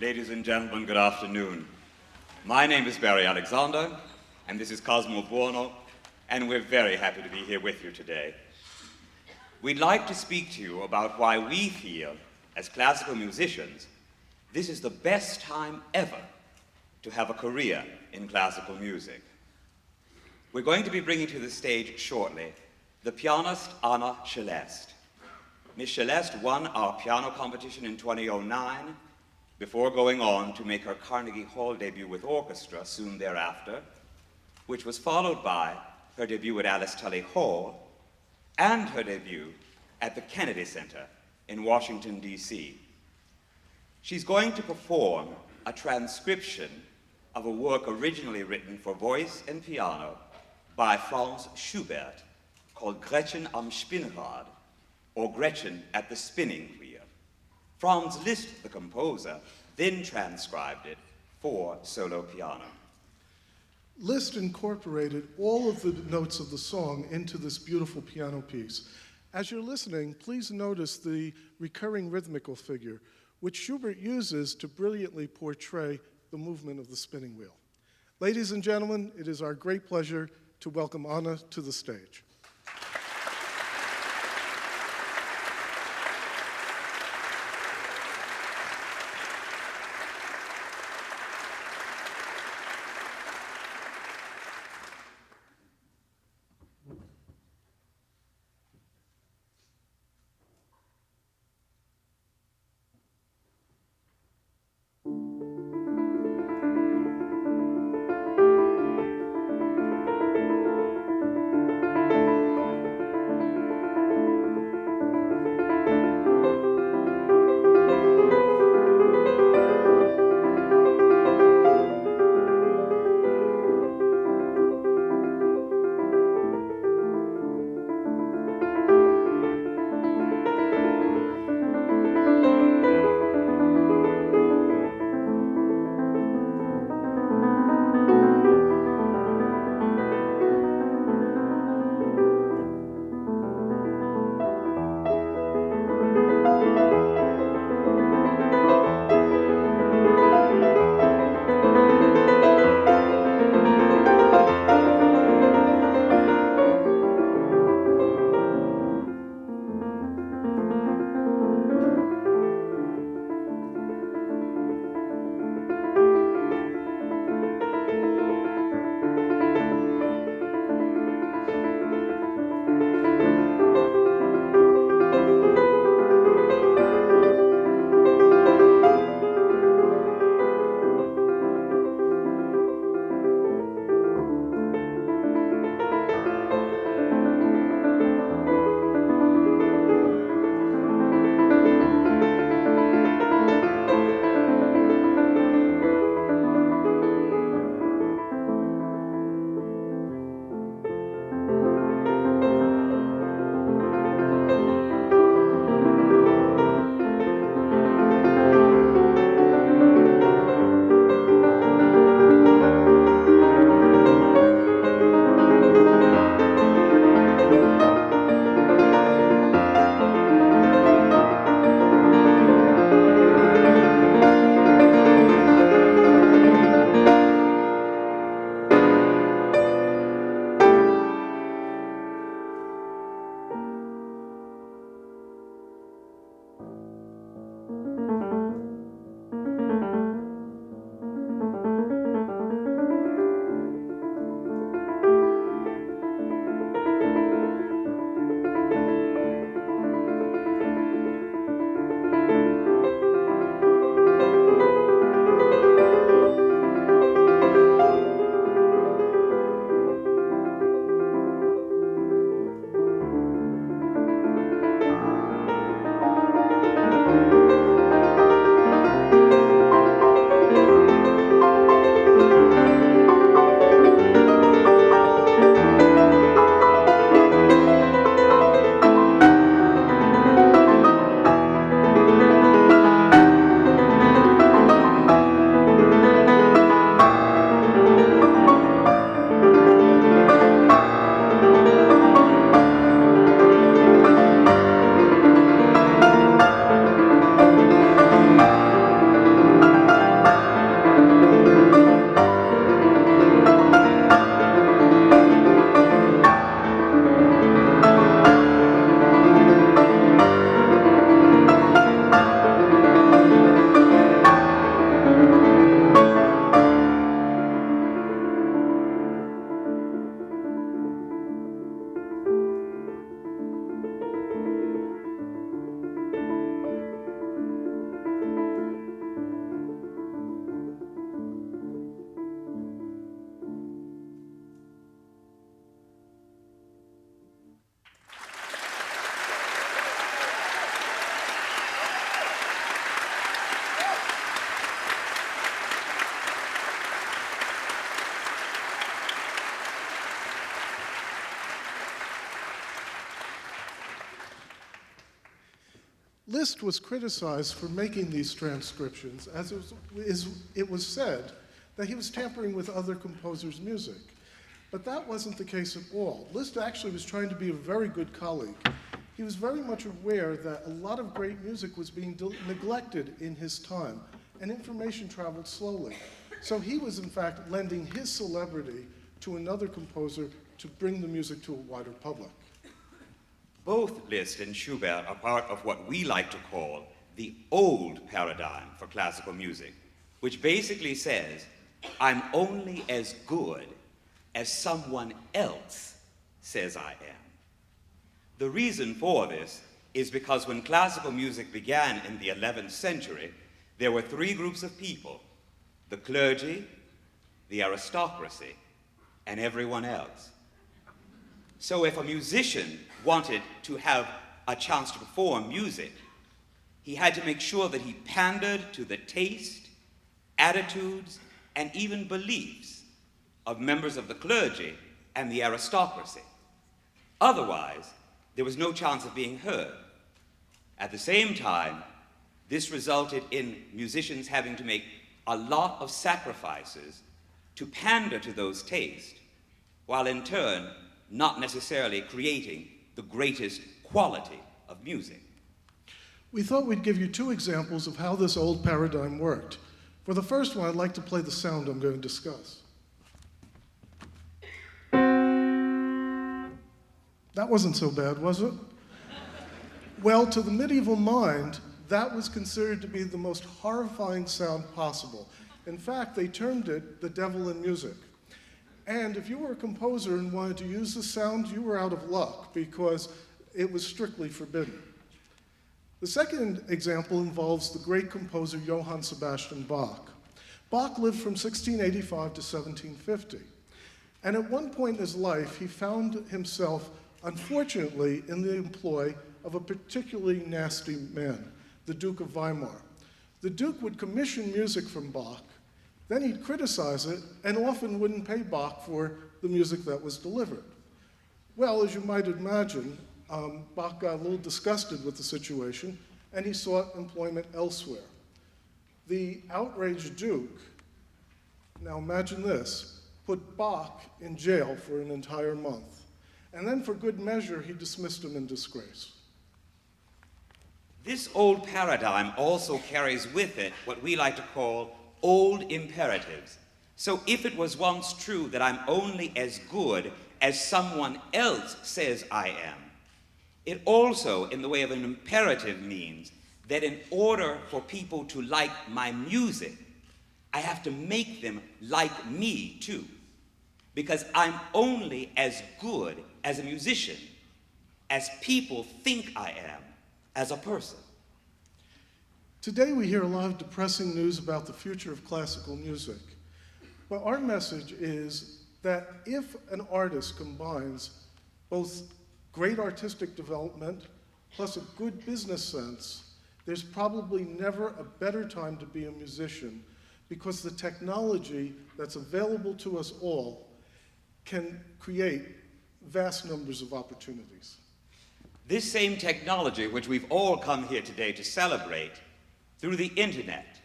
Ladies and gentlemen, good afternoon. My name is Barry Alexander, and this is Cosmo Buono, and we're very happy to be here with you today. We'd like to speak to you about why we feel, as classical musicians, this is the best time ever to have a career in classical music. We're going to be bringing to the stage shortly the pianist Anna Celeste. Miss Celeste won our piano competition in 2009 before going on to make her Carnegie Hall debut with orchestra soon thereafter, which was followed by her debut at Alice Tully Hall and her debut at the Kennedy Center in Washington, D.C. She's going to perform a transcription of a work originally written for voice and piano by Franz Schubert called Gretchen am Spinnrad, or Gretchen at the Spinning Wheel. Franz Liszt, the composer, then transcribed it for solo piano. Liszt incorporated all of the notes of the song into this beautiful piano piece. As you're listening, please notice the recurring rhythmical figure, which Schubert uses to brilliantly portray the movement of the spinning wheel. Ladies and gentlemen, it is our great pleasure to welcome Anna to the stage. Liszt was criticized for making these transcriptions, as it was said that he was tampering with other composers' music. But that wasn't the case at all. Liszt actually was trying to be a very good colleague. He was very much aware that a lot of great music was being neglected in his time, and information traveled slowly. So he was, in fact, lending his celebrity to another composer to bring the music to a wider public. Both Liszt and Schubert are part of what we like to call the old paradigm for classical music, which basically says, I'm only as good as someone else says I am. The reason for this is because when classical music began in the 11th century, there were three groups of people: the clergy, the aristocracy, and everyone else. So if a musician wanted to have a chance to perform music, he had to make sure that he pandered to the taste, attitudes, and even beliefs of members of the clergy and the aristocracy. Otherwise, there was no chance of being heard. At the same time, this resulted in musicians having to make a lot of sacrifices to pander to those tastes, while in turn not necessarily creating the greatest quality of music. We thought we'd give you two examples of how this old paradigm worked. For the first one, I'd like to play the sound I'm going to discuss. That wasn't so bad, was it? Well, to the medieval mind, that was considered to be the most horrifying sound possible. In fact, they termed it the devil in music. And if you were a composer and wanted to use the sound, you were out of luck because it was strictly forbidden. The second example involves the great composer Johann Sebastian Bach. Bach lived from 1685 to 1750. And at one point in his life, he found himself, unfortunately, in the employ of a particularly nasty man, the Duke of Weimar. The Duke would commission music from Bach, then he'd criticize it, and often wouldn't pay Bach for the music that was delivered. Well, as you might imagine, Bach got a little disgusted with the situation, and he sought employment elsewhere. The outraged Duke, now imagine this, put Bach in jail for an entire month. And then for good measure, he dismissed him in disgrace. This old paradigm also carries with it what we like to call old imperatives. So if it was once true that I'm only as good as someone else says I am, it also, in the way of an imperative, means that in order for people to like my music, I have to make them like me too. Because I'm only as good as a musician as people think I am as a person. Today we hear a lot of depressing news about the future of classical music. But our message is that if an artist combines both great artistic development plus a good business sense, there's probably never a better time to be a musician, because the technology that's available to us all can create vast numbers of opportunities. This same technology, which we've all come here today to celebrate, through the internet,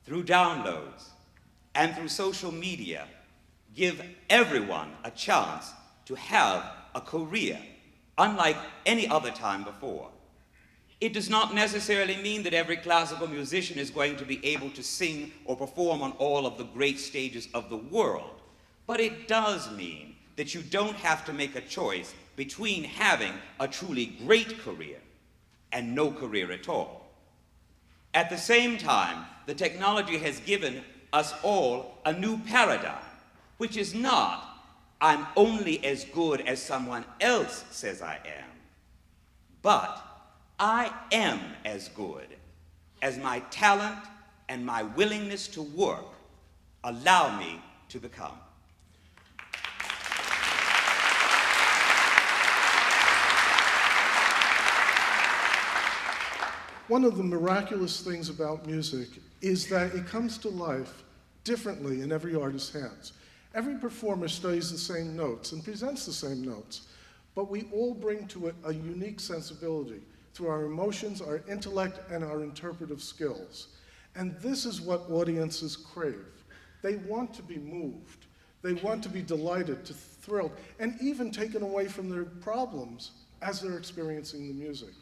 through downloads, and through social media, give everyone a chance to have a career, unlike any other time before. It does not necessarily mean that every classical musician is going to be able to sing or perform on all of the great stages of the world, but it does mean that you don't have to make a choice between having a truly great career and no career at all. At the same time, the technology has given us all a new paradigm, which is not, I'm only as good as someone else says I am, but I am as good as my talent and my willingness to work allow me to become. One of the miraculous things about music is that it comes to life differently in every artist's hands. Every performer studies the same notes and presents the same notes, but we all bring to it a unique sensibility. through our emotions, our intellect, and our interpretive skills. And this is what audiences crave. They want to be moved. They want to be delighted, thrilled, and even taken away from their problems as they're experiencing the music.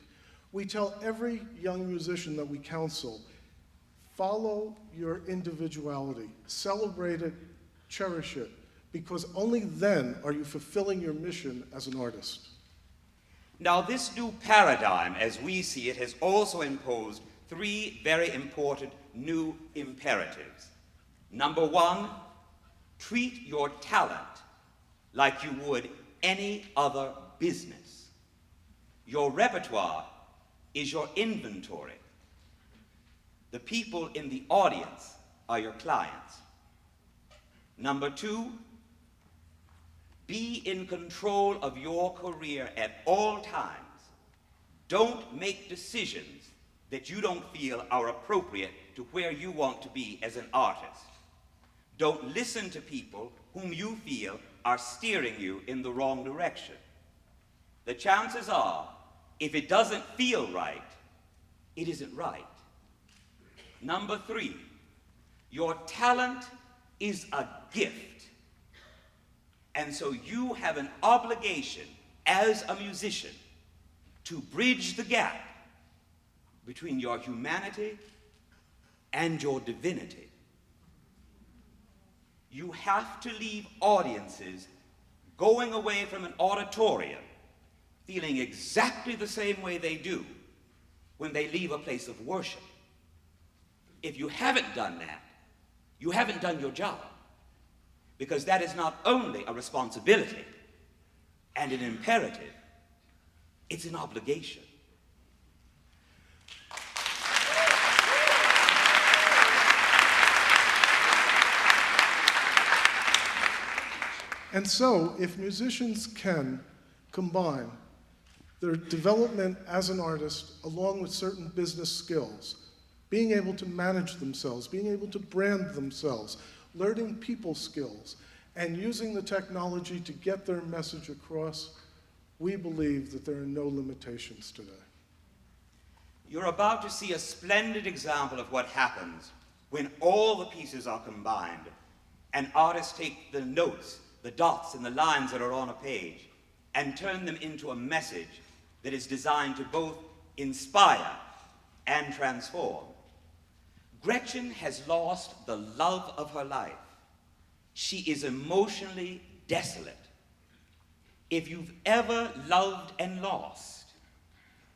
We tell every young musician that we counsel, follow your individuality, celebrate it, cherish it, because only then are you fulfilling your mission as an artist. Now, this new paradigm, as we see it, has also imposed three very important new imperatives. Number one, treat your talent like you would any other business. Your repertoire is your inventory. The people in the audience are your clients. Number two, be in control of your career at all times. Don't make decisions that you don't feel are appropriate to where you want to be as an artist. Don't listen to people whom you feel are steering you in the wrong direction. The chances are, if it doesn't feel right, it isn't right. Number three, your talent is a gift. And so you have an obligation as a musician to bridge the gap between your humanity and your divinity. You have to leave audiences going away from an auditorium feeling exactly the same way they do when they leave a place of worship. If you haven't done that, you haven't done your job, because that is not only a responsibility and an imperative, it's an obligation. And so, if musicians can combine their development as an artist along with certain business skills, being able to manage themselves, being able to brand themselves, learning people skills, and using the technology to get their message across, we believe that there are no limitations today. You're about to see a splendid example of what happens when all the pieces are combined and artists take the notes, the dots and the lines that are on a page and turn them into a message that is designed to both inspire and transform. Gretchen has lost the love of her life. She is emotionally desolate. If you've ever loved and lost,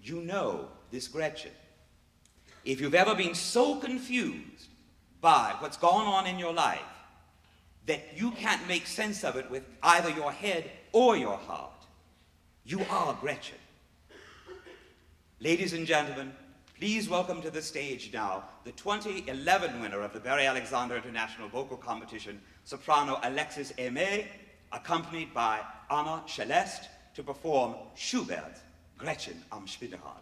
you know this Gretchen. If you've ever been so confused by what's gone on in your life that you can't make sense of it with either your head or your heart, you are Gretchen. Ladies and gentlemen, please welcome to the stage now the 2011 winner of the Barry Alexander International Vocal Competition, soprano Alexis Aimé, accompanied by Anna Celeste, to perform Schubert's Gretchen am Spinnrad.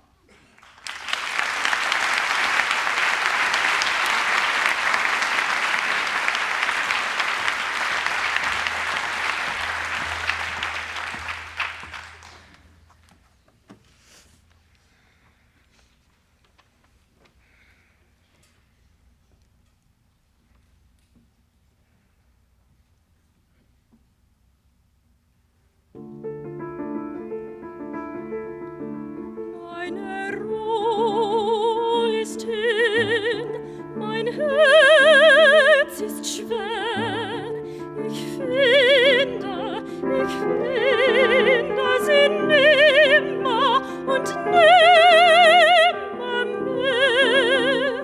Mein Herz ist schwer, ich finde sie nimmer und nimmer mehr.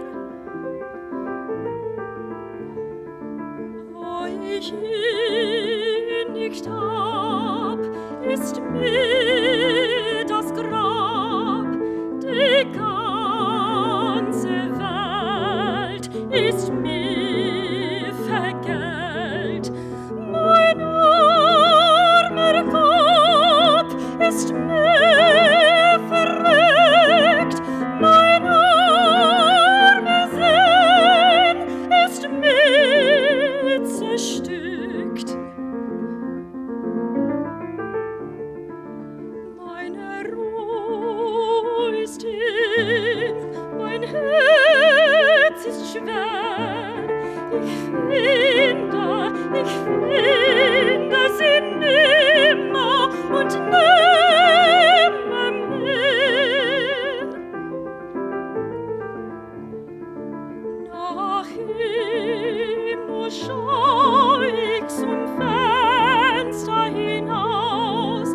Wo ich ihn nicht hab, ist mir das Grab, die ganze Welt ist mir vergällt. Mein armer Kopf ist mir verrückt, mein armer Sinn ist mir zerstückt. Meine Ruhe ist Herz ist schwer. Ich finde sie nimmer und nimmer mehr. Nach ihm nur schau ich zum Fenster hinaus,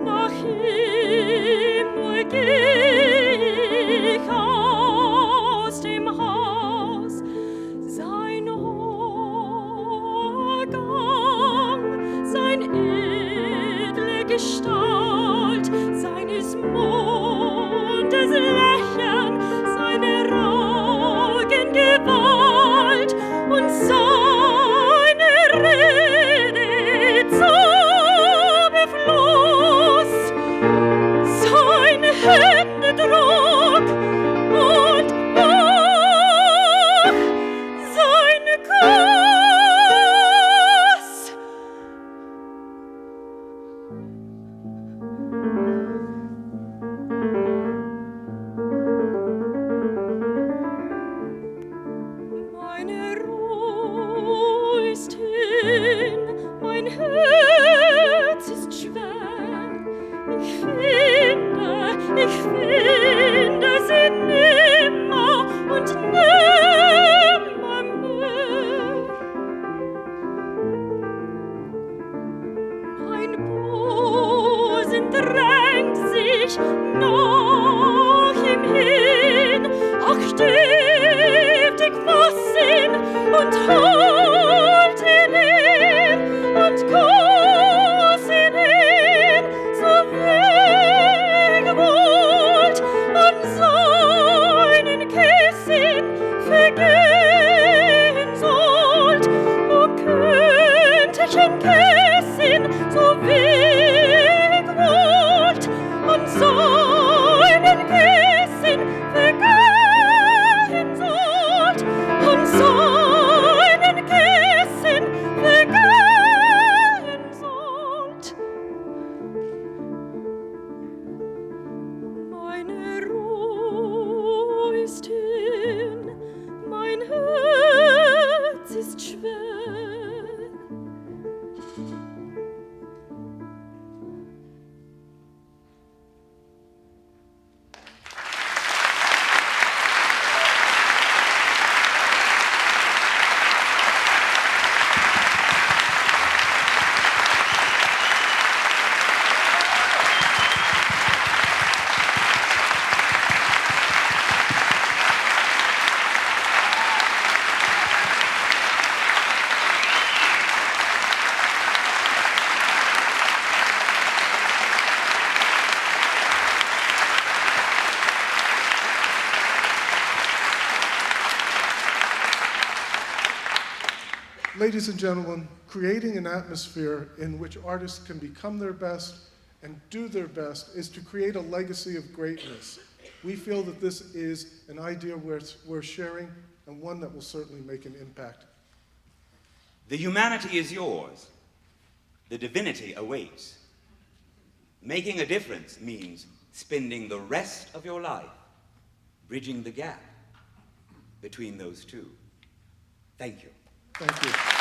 nach ihm nur geh ich aus dem Haus. Sein hoher Gang, sein edle Gestalt, seines Mondes Lächeln, seine Gewalt und seine Rede Zauberfluss, seine Händedruck und seine Kuss. Meine Ruhe ist hin, mein Herz ist schwer. Ich finde sie nimmer und nimmer mehr. Mein Busen drängt sich nach ihm hin, ach stetig fass ihn und halt ihn hin und kuss ihn hin, so wegwollt an seinen Kissen vergehen sollt. Wo könnt ich ihn küssen, so wegwollt an seinen Kissen vergehen sollt, an seinen Kissen vergehen sollt. Meine Ruhe ist hin, mein Herz ist schwer. Ladies and gentlemen, creating an atmosphere in which artists can become their best and do their best is to create a legacy of greatness. We feel that this is an idea we're sharing and one that will certainly make an impact. The humanity is yours. The divinity awaits. Making a difference means spending the rest of your life bridging the gap between those two. Thank you. Thank you.